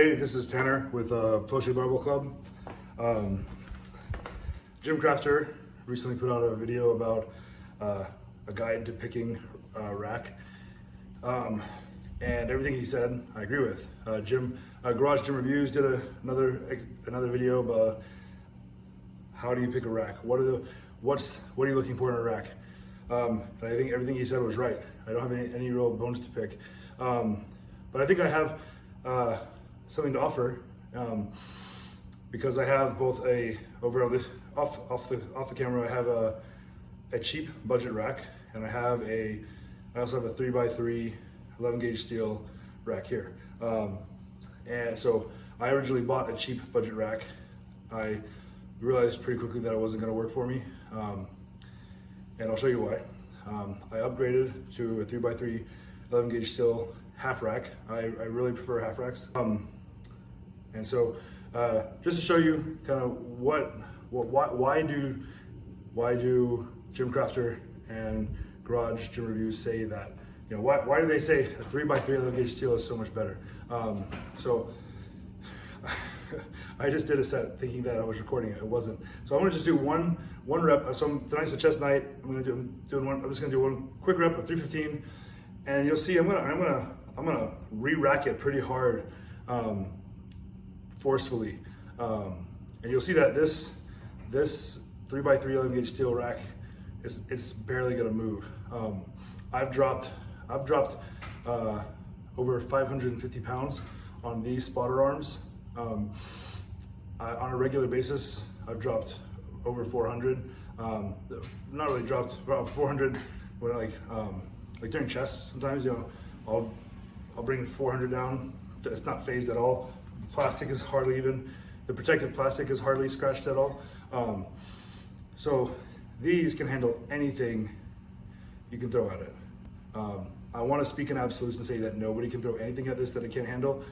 Hey, this is Tanner with Close Barbell Club. Jim Crafter recently put out a video about a guide to picking a rack, and everything he said I agree with. Garage Gym Reviews did another video about how do you pick a rack. What are you looking for in a rack? And I think everything he said was right. I don't have any real bones to pick, but I think I have something to offer, because I have both off the camera I have a cheap budget rack, and I also have a 3x3 11 gauge steel rack here. And so I originally bought a cheap budget rack. I realized pretty quickly that it wasn't going to work for me, and I'll show you why. I upgraded to a 3x3 11 gauge steel half rack. I really prefer half racks. And so just to show you kind of why do Jim Crafter and Garage Gym Reviews say that, why do they say a 3x3 11 gauge steel is so much better? So I just did a set thinking that I was recording it. It wasn't. So I'm gonna just do one rep. So tonight's a chest night. I'm just gonna do one quick rep of 315, and you'll see I'm gonna re-rack it pretty hard, forcefully, and you'll see that this 3x3 11 gauge steel rack it's barely gonna move. I've dropped over 550 pounds on these spotter arms. On a regular basis, I've dropped over 400. Not really dropped, about 400 when like during chest. Sometimes I'll bring 400 down. It's not phased at all. The plastic is hardly even, the protective plastic is hardly scratched at all. So these can handle anything you can throw at it. I want to speak in absolutes and say that nobody can throw anything at this that it can't handle.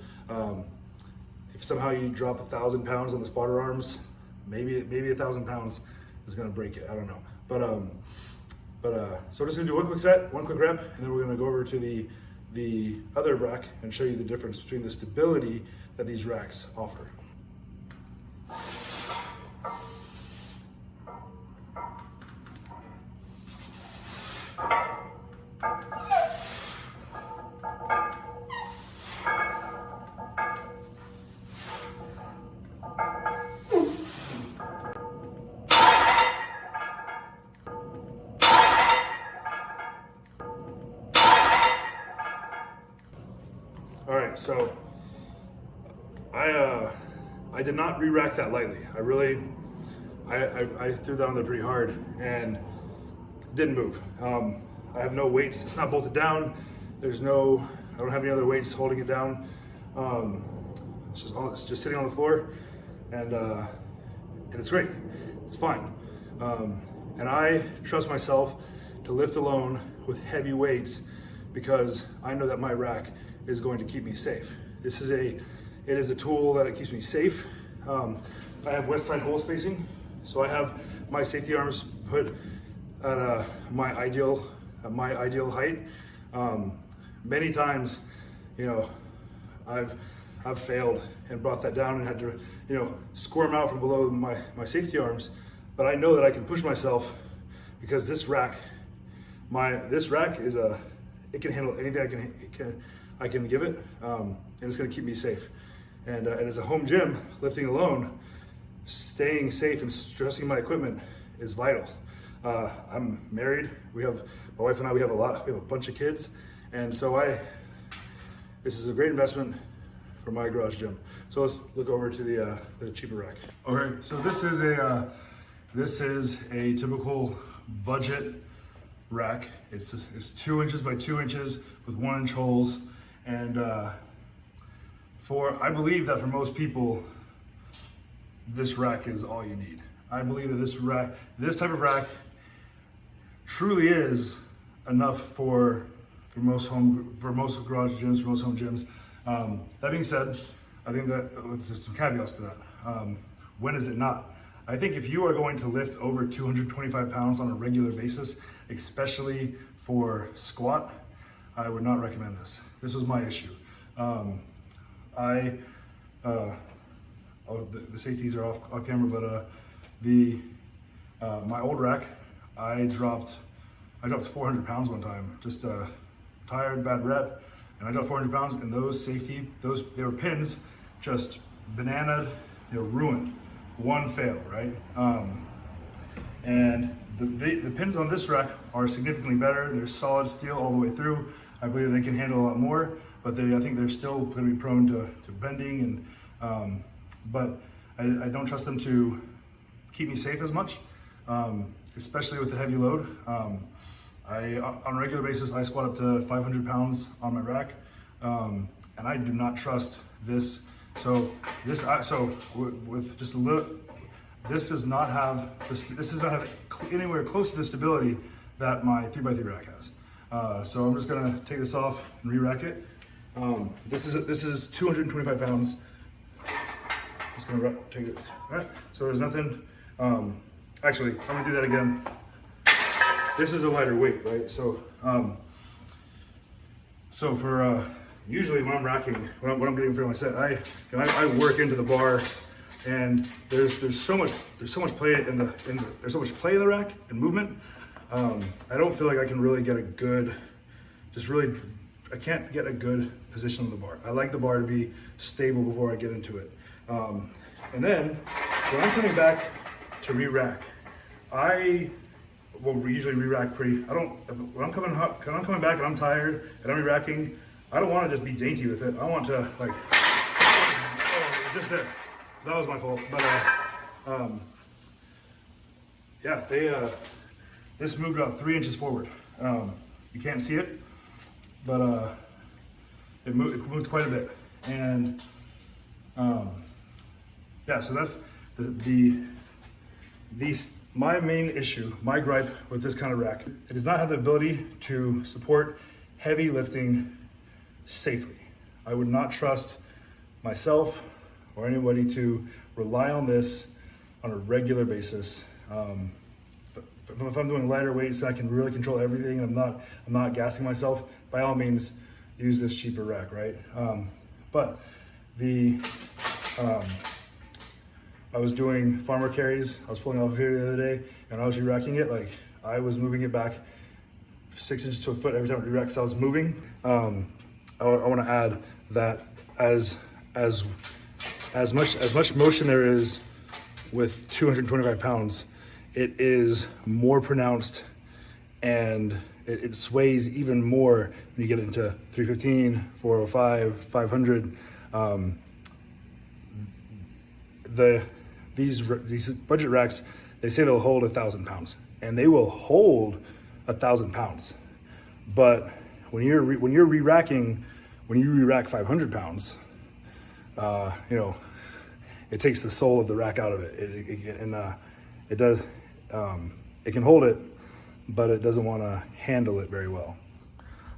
If somehow you drop 1,000 pounds on the spotter arms, maybe 1,000 pounds is going to break it. I don't know. So we're just going to do one quick set, one quick rep, and then we're going to go over to the other rack and show you the difference between the stability that these racks offer. All right, so I did not re-rack that lightly. I threw that on there pretty hard and didn't move. I have no weights. It's not bolted down. I don't have any other weights holding it down. It's just sitting on the floor, and it's great. It's fine. And I trust myself to lift alone with heavy weights because I know that my rack is going to keep me safe. It is a tool that keeps me safe. I have west side hole spacing, so I have my safety arms put at my ideal height. Many times, I've failed and brought that down and had to, squirm out from below my safety arms. But I know that I can push myself because this rack is it can handle anything I can give it, and it's going to keep me safe. And as a home gym, lifting alone, staying safe and stressing my equipment is vital. I'm married. My wife and I, we have a bunch of kids, and so this is a great investment for my garage gym. So let's look over to the cheaper rack. Okay, so this is a typical budget rack. It's 2 inches by 2 inches with 1 inch holes, and I believe that for most people, this rack is all you need. I believe that this type of rack truly is enough for most garage gyms, for most home gyms. That being said, I think that there's some caveats to that. When is it not? I think if you are going to lift over 225 pounds on a regular basis, especially for squat, I would not recommend this. This was my issue. I the safeties are off camera, but my old rack, I dropped 400 pounds one time, just tired, bad rep, and I dropped 400 pounds, and they were pins, just bananaed, ruined. One fail, right? And the pins on this rack are significantly better. They're solid steel all the way through. I believe they can handle a lot more, but I think they're still going to be prone to bending, and but I don't trust them to keep me safe as much, especially with the heavy load. On a regular basis, I squat up to 500 pounds on my rack, and I do not trust this. So with just a little, this does not have anywhere close to the stability that my 3x3 rack has. So I'm just gonna take this off and re-rack it. This is 225 pounds. Just gonna take it. All right. So there's nothing. Actually, I'm gonna do that again. This is a lighter weight, right? So, for usually when I'm racking, when I'm getting for my set, I work into the bar, and there's so much play there's so much play in the rack and movement. I don't feel like I can really get a good, I can't get a good position on the bar. I like the bar to be stable before I get into it. And then when I'm coming back to re-rack, I will usually re-rack when I'm coming back and I'm tired and I'm re-racking, I don't want to just be dainty with it. I want to just there. That was my fault. But yeah, this moved about 3 inches forward. You can't see it, but it moved quite a bit. And yeah, so that's my main issue, my gripe with this kind of rack. It does not have the ability to support heavy lifting safely. I would not trust myself or anybody to rely on this on a regular basis. If I'm doing lighter weights, I can really control everything. I'm not gassing myself. By all means, use this cheaper rack, right? But I was doing farmer carries. I was pulling off here the other day, and I was re-racking it. Like, I was moving it back 6 inches to a foot every time I re-racked, so I was moving. I want to add that as much motion there is with 225 pounds, it is more pronounced, and it sways even more when you get into 315, 405, 500. These budget racks, they say they'll hold 1,000 pounds, and they will hold 1,000 pounds. But when you're re-racking, when you re-rack 500 pounds, it takes the soul of the rack out of it. It can hold it, but it doesn't want to handle it very well.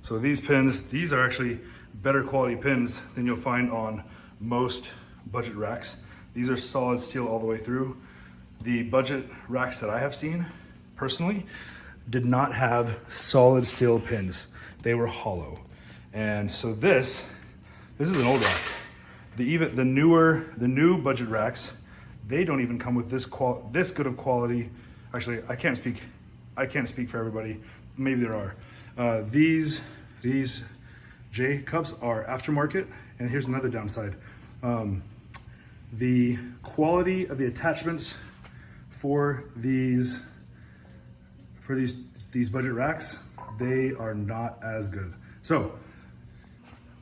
So these pins, these are actually better quality pins than you'll find on most budget racks. These are solid steel all the way through. The budget racks that I have seen, personally, did not have solid steel pins. They were hollow. And so this is an old rack. The new budget racks, they don't even come with this good of quality. Actually, I can't speak for everybody. Maybe there are. These J cups are aftermarket, and here's another downside. The quality of the attachments for these budget racks, they are not as good. So,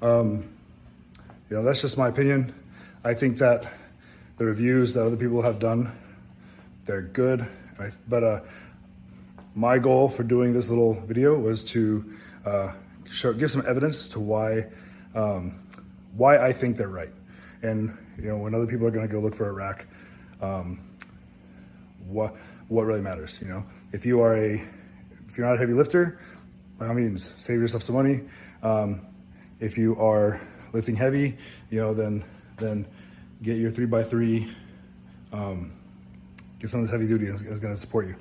that's just my opinion. I think that the reviews that other people have done, they're good. But my goal for doing this little video was to give some evidence to why I think they're right. And when other people are going to go look for a rack, what really matters? If you're not a heavy lifter, by all means, save yourself some money. If you are lifting heavy, then get your 3x3. Get some of this heavy duty. It's going to support you.